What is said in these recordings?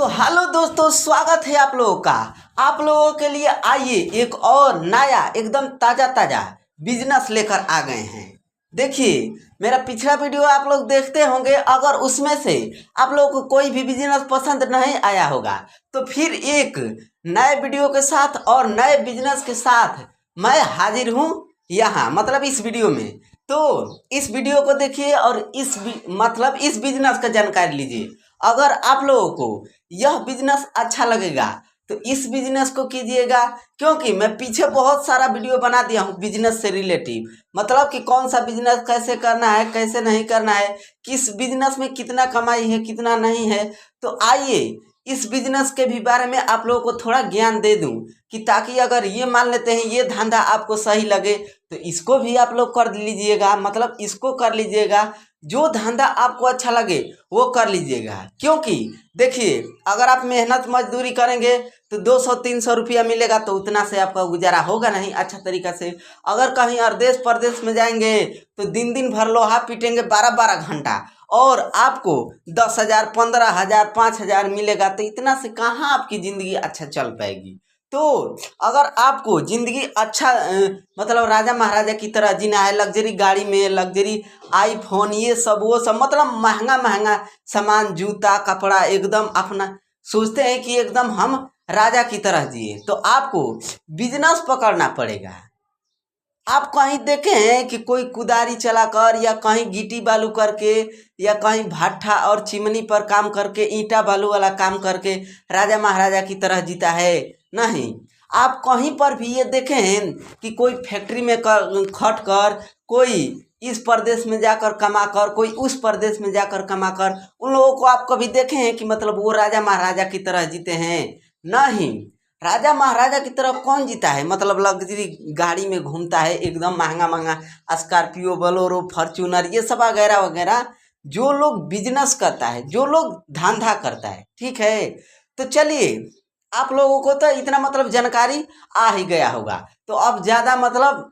तो हेलो दोस्तों, स्वागत है आप लोगों का। आप लोगों के लिए आइए एक और नया एकदम ताज़ा ताज़ा बिजनेस लेकर आ गए हैं। देखिए, मेरा पिछला वीडियो आप लोग देखते होंगे। अगर उसमें से आप लोगों को कोई भी बिजनेस पसंद नहीं आया होगा तो फिर एक नए वीडियो के साथ और नए बिजनेस के साथ मैं हाजिर हूँ यहाँ, मतलब इस वीडियो में। तो इस वीडियो को देखिए और इस बिजनेस का जानकारी लीजिए। अगर आप लोगों को यह बिजनेस अच्छा लगेगा तो इस बिजनेस को कीजिएगा, क्योंकि मैं पीछे बहुत सारा वीडियो बना दिया हूँ बिजनेस से रिलेटिव। मतलब कि कौन सा बिजनेस कैसे करना है, कैसे नहीं करना है, किस बिजनेस में कितना कमाई है, कितना नहीं है। तो आइए इस बिजनेस के भी बारे में आप लोगों को थोड़ा ज्ञान दे दूं, कि ताकि अगर ये मान लेते हैं ये धंधा आपको सही लगे तो इसको भी आप लोग कर लीजिएगा, मतलब इसको कर लीजिएगा। जो धंधा आपको अच्छा लगे वो कर लीजिएगा, क्योंकि देखिए, अगर आप मेहनत मजदूरी करेंगे तो 200-300 रुपया मिलेगा तो उतना से आपका गुजारा होगा नहीं अच्छा तरीका से। अगर कहीं देश परदेश में जाएंगे तो दिन दिन भर लोहा पीटेंगे 12-12 घंटा और आपको 10,000, 15,000, 5,000 मिलेगा, तो इतना से कहाँ आपकी ज़िंदगी अच्छा चल पाएगी। तो अगर आपको ज़िंदगी अच्छा मतलब राजा महाराजा की तरह जीना है, लग्जरी गाड़ी में, लग्जरी आईफोन, ये सब वो सब, मतलब महंगा महंगा सामान, जूता कपड़ा, एकदम अपना सोचते हैं कि एकदम हम राजा की तरह जिए, तो आपको बिजनेस पकड़ना पड़ेगा। आप कहीं देखे हैं कि कोई कुदारी चलाकर या कहीं गिट्टी बालू करके या कहीं भट्ठा और चिमनी पर काम करके, ईंटा बालू वाला काम करके राजा महाराजा की तरह जीता है? नहीं। आप कहीं पर भी ये देखे हैं कि कोई फैक्ट्री में खट कर, कोई इस प्रदेश में जाकर कमा कर, कोई उस प्रदेश में जाकर कमा कर, उन लोगों को आप कभी देखे हैं कि मतलब वो राजा महाराजा की तरह जीते हैं? नहीं। राजा महाराजा की तरफ कौन जीता है? मतलब लग्जरी गाड़ी में घूमता है, एकदम महंगा महंगा स्कॉर्पियो, बोलेरो, फॉर्च्यूनर, ये सब वगैरह वगैरह। जो लोग बिजनेस करता है, जो लोग धंधा करता है, ठीक है। तो चलिए, आप लोगों को तो इतना मतलब जानकारी आ ही गया होगा, तो अब ज़्यादा मतलब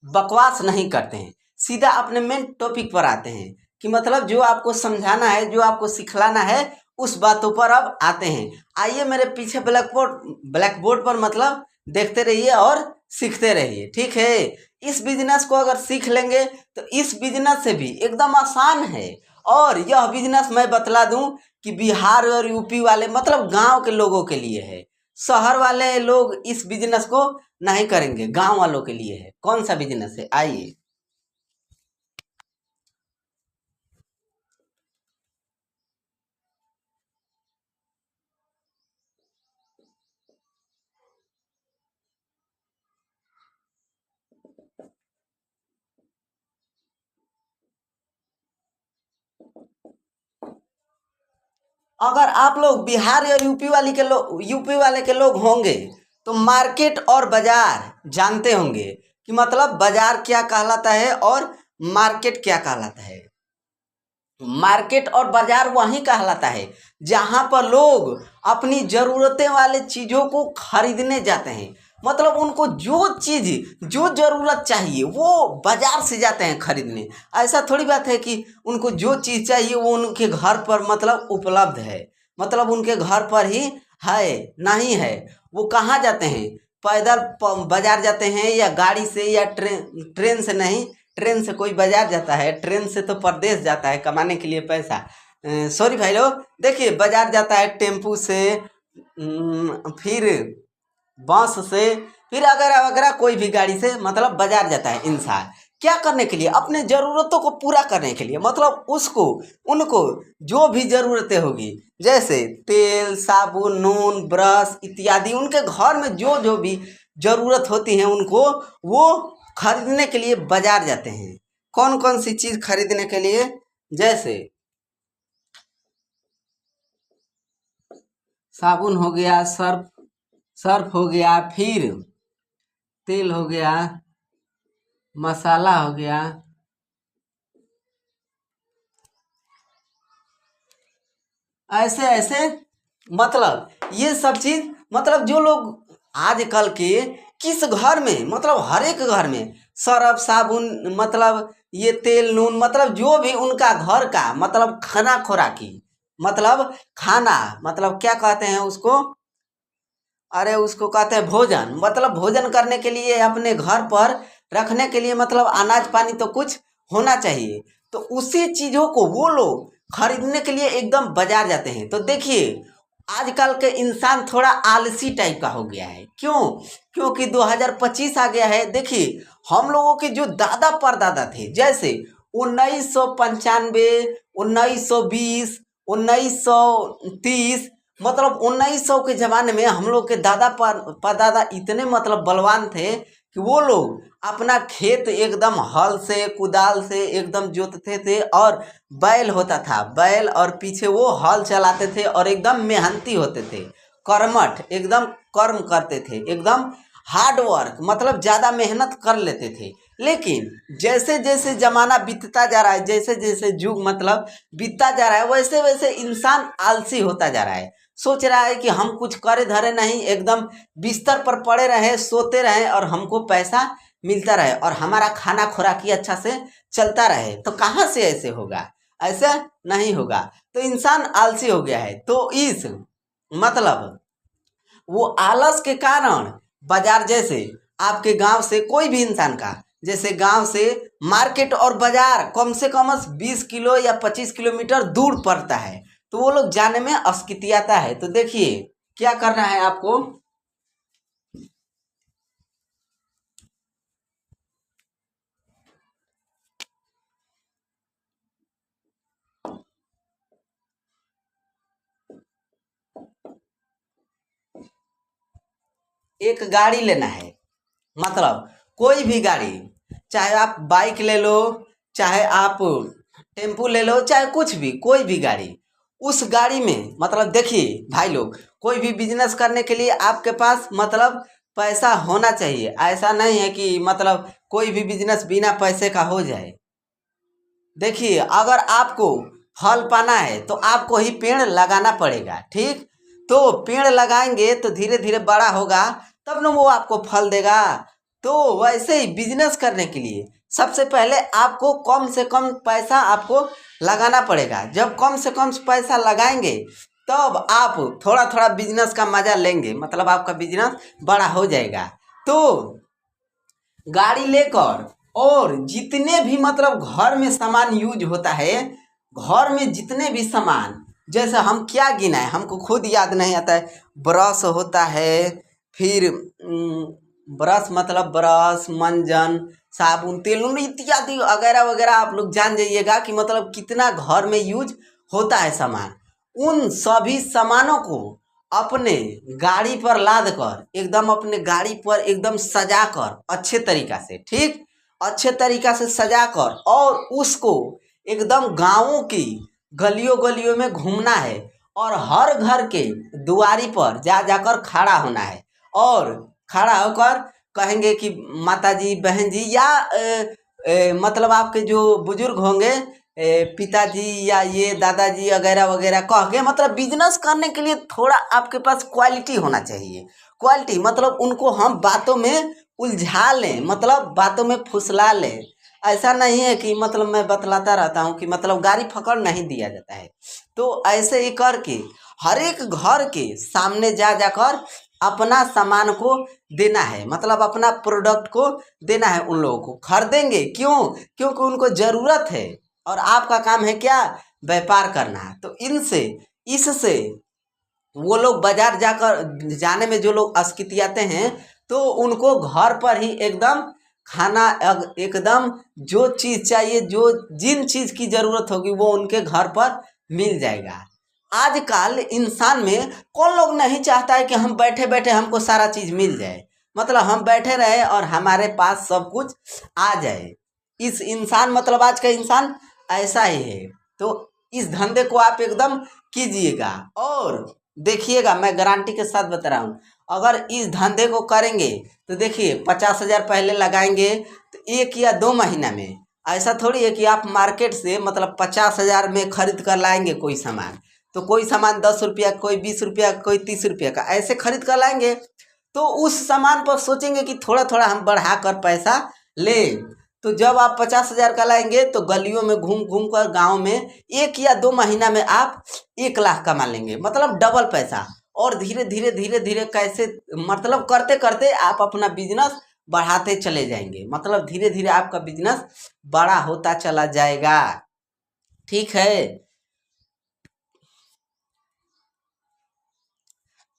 बकवास नहीं करते हैं, सीधा अपने मेन टॉपिक पर आते हैं कि मतलब जो आपको समझाना है, जो आपको सिखलाना है, उस बातों पर अब आते हैं। आइए मेरे पीछे ब्लैक बोर्ड पर मतलब देखते रहिए और सीखते रहिए, ठीक है। इस बिजनेस को अगर सीख लेंगे तो इस बिजनेस से भी एकदम आसान है। और यह बिजनेस मैं बतला दूं कि बिहार और यूपी वाले, मतलब गांव के लोगों के लिए है। शहर वाले लोग इस बिजनेस को नहीं करेंगे, गांव वालों के लिए है। कौन सा बिजनेस है, आइए। अगर आप लोग बिहार या यूपी वाले के लोग होंगे तो मार्केट और बाजार जानते होंगे कि मतलब बाजार क्या कहलाता है और मार्केट क्या कहलाता है। मार्केट और बाजार वहीं कहलाता है जहां पर लोग अपनी ज़रूरतें वाले चीज़ों को खरीदने जाते हैं। मतलब उनको जो चीज़, जो ज़रूरत चाहिए वो बाजार से जाते हैं खरीदने। ऐसा थोड़ी बात है कि उनको जो चीज़ चाहिए वो उनके घर पर मतलब उपलब्ध है, मतलब उनके घर पर ही है, नहीं है। वो कहाँ जाते हैं? पैदल बाजार जाते हैं, या गाड़ी से, या ट्रेन से नहीं। ट्रेन से कोई बाजार जाता है? ट्रेन से तो परदेश जाता है कमाने के लिए पैसा। सॉरी भाई लोग, देखिए, बाजार जाता है टेम्पू से, फिर बस से, फिर अगर वगैरह कोई भी गाड़ी से, मतलब बाजार जाता है इंसान। क्या करने के लिए? अपने ज़रूरतों को पूरा करने के लिए। मतलब उनको जो भी ज़रूरतें होगी, जैसे तेल, साबुन, नून, ब्रश इत्यादि, उनके घर में जो जो भी ज़रूरत होती है उनको, वो खरीदने के लिए बाजार जाते हैं। कौन कौन सी चीज़ खरीदने के लिए? जैसे साबुन हो गया, सर्फ हो गया, फिर तेल हो गया, मसाला हो गया, ऐसे ऐसे, मतलब ये सब चीज़, मतलब जो लोग आजकल के किस घर में, मतलब हर एक घर में सर्फ साबुन, मतलब ये तेल नून, मतलब जो भी उनका घर का मतलब खाना खोराकी, मतलब खाना, मतलब क्या कहते हैं उसको, अरे उसको कहते हैं भोजन, मतलब भोजन करने के लिए अपने घर पर रखने के लिए मतलब अनाज पानी तो कुछ होना चाहिए। तो उसी चीज़ों को वो लोग खरीदने के लिए एकदम बाजार जाते हैं। तो देखिए आजकल के इंसान थोड़ा आलसी टाइप का हो गया है। क्यों? क्योंकि 2025 आ गया है। देखिए हम लोगों के जो दादा परदादा थे, जैसे 1995, 1920, 1930, मतलब 1900 के ज़माने में हम लोग के दादा परदादा इतने मतलब बलवान थे कि वो लोग अपना खेत एकदम हल से कुदाल से एकदम जोतते थे, और बैल होता था, बैल, और पीछे वो हल चलाते थे और एकदम मेहनती होते थे, कर्मठ, एकदम कर्म करते थे, एकदम हार्ड वर्क, मतलब ज़्यादा मेहनत कर लेते थे। लेकिन जैसे जैसे ज़माना बीतता जा रहा है, जैसे जैसे युग मतलब बीतता जा रहा है, वैसे वैसे इंसान आलसी होता जा रहा है। सोच रहा है कि हम कुछ करे धरे नहीं, एकदम बिस्तर पर पड़े रहे, सोते रहे और हमको पैसा मिलता रहे और हमारा खाना खुराकी अच्छा से चलता रहे। तो कहाँ से ऐसे होगा? ऐसा नहीं होगा। तो इंसान आलसी हो गया है। तो इस मतलब वो आलस के कारण बाजार, जैसे आपके गांव से कोई भी इंसान का, जैसे गांव से मार्केट और बाजार कम से कम 20 किलो या 25 किलोमीटर दूर पड़ता है, तो वो लोग जाने में अस्कितियाता है। तो देखिए क्या करना है आपको, एक गाड़ी लेना है, मतलब कोई भी गाड़ी, चाहे आप बाइक ले लो, चाहे आप टेम्पू ले लो, चाहे कुछ भी, कोई भी गाड़ी, उस गाड़ी में मतलब देखिए भाई लोग, कोई भी बिजनेस करने के लिए आपके पास मतलब पैसा होना चाहिए। ऐसा नहीं है कि मतलब कोई भी बिजनेस बिना पैसे का हो जाए। देखिए अगर आपको फल पाना है तो आपको ही पेड़ लगाना पड़ेगा, ठीक? तो पेड़ लगाएंगे तो धीरे धीरे बड़ा होगा, तब ना वो आपको फल देगा। तो वैसे ही बिजनेस करने के लिए सबसे पहले आपको कम से कम पैसा आपको लगाना पड़ेगा। जब कम से कम पैसा लगाएंगे तब आप थोड़ा थोड़ा बिजनेस का मजा लेंगे, मतलब आपका बिजनेस बड़ा हो जाएगा। तो गाड़ी लेकर, और जितने भी मतलब घर में सामान यूज होता है, घर में जितने भी सामान, जैसे हम क्या गिनाए हमको खुद याद नहीं आता है। ब्रश होता है, फिर ब्रश मतलब ब्रश, मंजन, साबुन, तेल इत्यादि वगैरह वगैरह, आप लोग जान जाइएगा कि मतलब कितना घर में यूज होता है सामान। उन सभी सामानों को अपने गाड़ी पर लाद कर, एकदम अपने गाड़ी पर एकदम सजा कर अच्छे तरीका से, ठीक, अच्छे तरीका से सजा कर, और उसको एकदम गाँवों की गलियों गलियों में घूमना है, और हर घर के दुआरी पर जा जाकर खड़ा होना है, और खड़ा होकर कहेंगे कि माता जी, बहन जी, या मतलब आपके जो बुजुर्ग होंगे, पिताजी या ये दादाजी वगैरह वगैरह कह के, मतलब बिजनेस करने के लिए थोड़ा आपके पास क्वालिटी होना चाहिए। क्वालिटी मतलब उनको हम बातों में उलझा लें, मतलब बातों में फुसला लें। ऐसा नहीं है कि मतलब मैं बतलाता रहता हूँ कि मतलब गाड़ी फकड़ नहीं दिया जाता है। तो ऐसे ही करके हर एक घर के सामने जा जाकर अपना सामान को देना है, मतलब अपना प्रोडक्ट को देना है। उन लोगों को खरीदेंगे क्यों? क्योंकि उनको ज़रूरत है, और आपका काम है क्या? व्यापार करना। तो इनसे, इससे वो लोग बाजार जाकर, जाने में जो लोग अस्कितियाते हैं, तो उनको घर पर ही एकदम खाना, एकदम जो चीज़ चाहिए, जो जिन चीज़ की ज़रूरत होगी वो उनके घर पर मिल जाएगा। आजकल इंसान में कौन लोग नहीं चाहता है कि हम बैठे बैठे हमको सारा चीज़ मिल जाए, मतलब हम बैठे रहे और हमारे पास सब कुछ आ जाए। इस इंसान, मतलब आज का इंसान ऐसा ही है। तो इस धंधे को आप एकदम कीजिएगा, और देखिएगा, मैं गारंटी के साथ बता रहा हूँ, अगर इस धंधे को करेंगे तो देखिए 50,000 पहले लगाएंगे तो 1 या 2 महीना में, ऐसा थोड़ी है कि आप मार्केट से मतलब 50,000 में खरीद कर लाएंगे कोई सामान, तो कोई सामान 10 रुपया, कोई 20 रुपया, कोई 30 रुपया का ऐसे खरीद कर लाएंगे। तो उस सामान पर सोचेंगे कि थोड़ा थोड़ा हम बढ़ा कर पैसा लें, तो जब आप 50,000 का लाएंगे तो गलियों में घूम घूम कर गाँव में 1 या 2 महीना में आप 1 लाख कमा लेंगे, मतलब डबल पैसा। और धीरे धीरे धीरे धीरे कैसे, मतलब करते करते आप अपना बिजनेस बढ़ाते चले जाएंगे, मतलब धीरे धीरे आपका बिजनेस बड़ा होता चला जाएगा। ठीक है,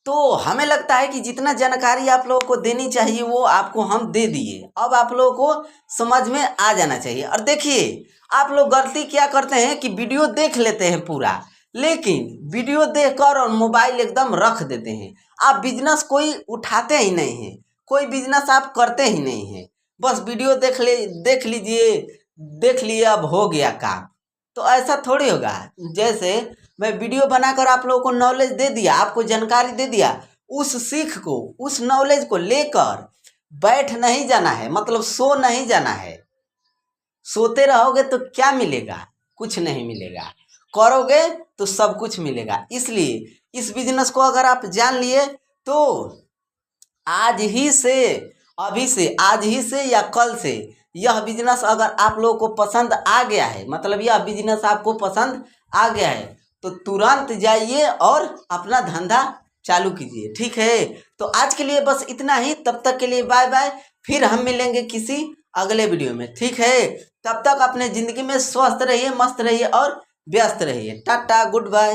तो हमें लगता है कि जितना जानकारी आप लोगों को देनी चाहिए वो आपको हम दे दिए। अब आप लोगों को समझ में आ जाना चाहिए। और देखिए, आप लोग गलती क्या करते हैं कि वीडियो देख लेते हैं पूरा, लेकिन वीडियो देखकर और मोबाइल एकदम रख देते हैं। आप बिजनेस कोई उठाते ही नहीं हैं, कोई बिजनेस आप करते ही नहीं हैं। बस वीडियो देख लीजिए, देख लिए अब हो गया काम। तो ऐसा थोड़ी होगा। जैसे मैं वीडियो बनाकर आप लोगों को नॉलेज दे दिया, आपको जानकारी दे दिया, उस सीख को, उस नॉलेज को लेकर बैठ नहीं जाना है, मतलब सो नहीं जाना है। सोते रहोगे तो क्या मिलेगा? कुछ नहीं मिलेगा। करोगे तो सब कुछ मिलेगा। इसलिए इस बिजनेस को अगर आप जान लिए तो आज ही से, अभी से, आज ही से या कल से यह बिजनेस अगर आप लोगों को पसंद आ गया है, मतलब यह बिजनेस आपको पसंद आ गया है, तो तुरंत जाइए और अपना धंधा चालू कीजिए। ठीक है, तो आज के लिए बस इतना ही। तब तक के लिए बाय बाय। फिर हम मिलेंगे किसी अगले वीडियो में। ठीक है, तब तक अपने ज़िंदगी में स्वस्थ रहिए, मस्त रहिए और व्यस्त रहिए। Tata, good bye.